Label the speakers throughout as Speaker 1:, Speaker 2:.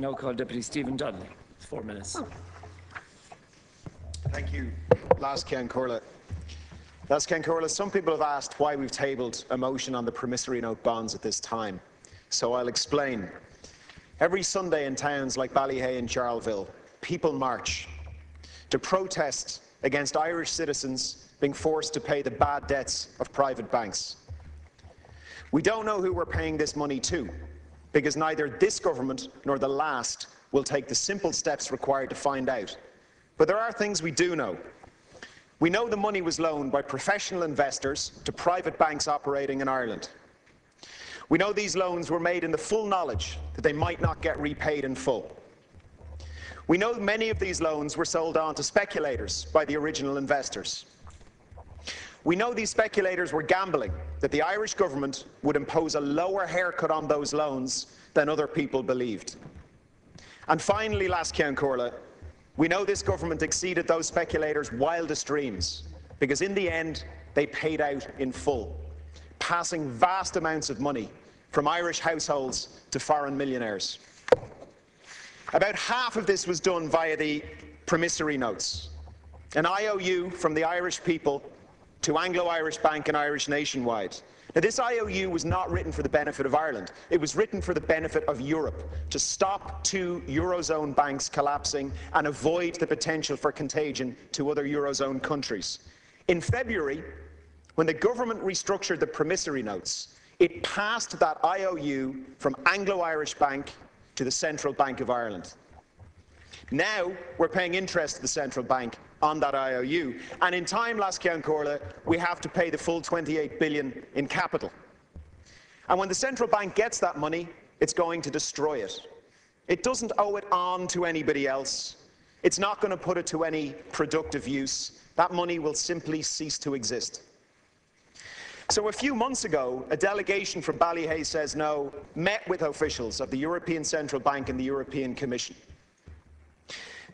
Speaker 1: Now call Deputy Stephen Donnelly. 4 minutes.
Speaker 2: Thank you, Last Ceann Comhairle. Last Ceann Comhairle, some people have asked why we've tabled a motion on the Promissory Note bonds at this time, so I'll explain. Every Sunday in towns like Ballyhay and Charleville, people march to protest against Irish citizens being forced to pay the bad debts of private banks. We don't know who we're paying this money to, because neither this government nor the last will take the simple steps required to find out. But there are things we do know. We know the money was loaned by professional investors to private banks operating in Ireland. We know these loans were made in the full knowledge that they might not get repaid in full. We know many of these loans were sold on to speculators by the original investors. We know these speculators were gambling that the Irish government would impose a lower haircut on those loans than other people believed. And finally, Last Ceann Comhairle, we know this government exceeded those speculators' wildest dreams, because in the end, they paid out in full, passing vast amounts of money from Irish households to foreign millionaires. About half of this was done via the Promissory Notes, an IOU from the Irish people to Anglo-Irish Bank and Irish Nationwide. Now, this IOU was not written for the benefit of Ireland. It was written for the benefit of Europe, to stop two Eurozone banks collapsing and avoid the potential for contagion to other Eurozone countries. In February, when the government restructured the Promissory Notes, it passed that IOU from Anglo-Irish Bank to the Central Bank of Ireland. Now we're paying interest to the Central Bank on that IOU, and in time, Last Ceann Comhairle, we have to pay the full 28 billion in capital. And when the Central Bank gets that money, it's going to destroy it. It doesn't owe it on to anybody else. It's not going to put it to any productive use. That money will simply cease to exist. So a few months ago, a delegation from Ballyhay Says No met with officials of the European Central Bank and the European Commission.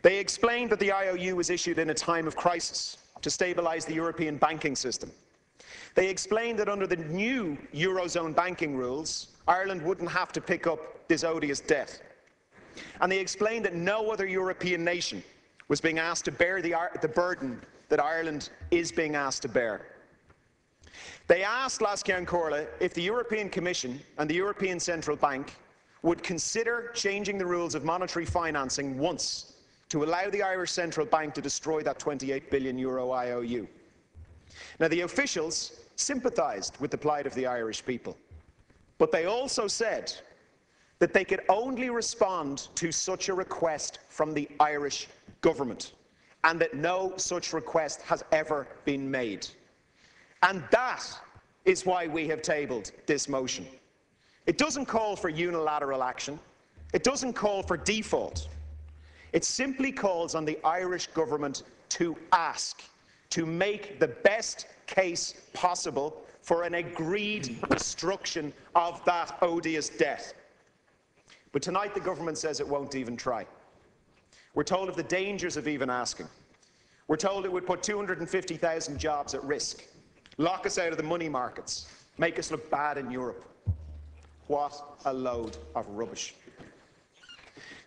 Speaker 2: They explained that the IOU was issued in a time of crisis to stabilise the European banking system. They explained that under the new Eurozone banking rules, Ireland wouldn't have to pick up this odious debt. And they explained that no other European nation was being asked to bear the burden that Ireland is being asked to bear. They asked Last Ceann Comhairle if the European Commission and the European Central Bank would consider changing the rules of monetary financing once to allow the Irish Central Bank to destroy that €28 billion IOU. Now, the officials sympathised with the plight of the Irish people, but they also said that they could only respond to such a request from the Irish government, and that no such request has ever been made. And that is why we have tabled this motion. It doesn't call for unilateral action. It doesn't call for default. It simply calls on the Irish government to ask, to make the best case possible for an agreed destruction of that odious debt. But tonight the government says it won't even try. We're told of the dangers of even asking. We're told it would put 250,000 jobs at risk, lock us out of the money markets, make us look bad in Europe. What a load of rubbish.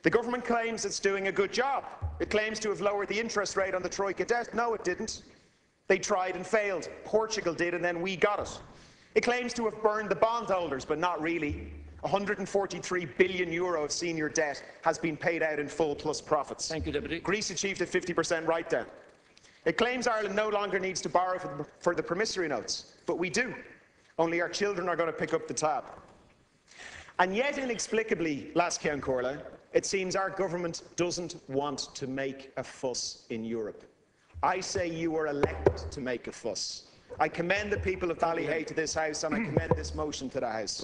Speaker 2: The government claims it's doing a good job. It claims to have lowered the interest rate on the Troika debt. No, it didn't. They tried and failed. Portugal did, and then we got it. It claims to have burned the bondholders, but not really. €143 billion of senior debt has been paid out in full plus profits.
Speaker 1: Thank you, Deputy.
Speaker 2: Greece achieved a 50% write-down. It claims Ireland no longer needs to borrow for the Promissory Notes, but we do. Only our children are going to pick up the tab. And yet, inexplicably, Last Ceann Comhairle, it seems our government doesn't want to make a fuss in Europe. I say you were elected to make a fuss. I commend the people of Dáil to this House, and I commend this motion to the House.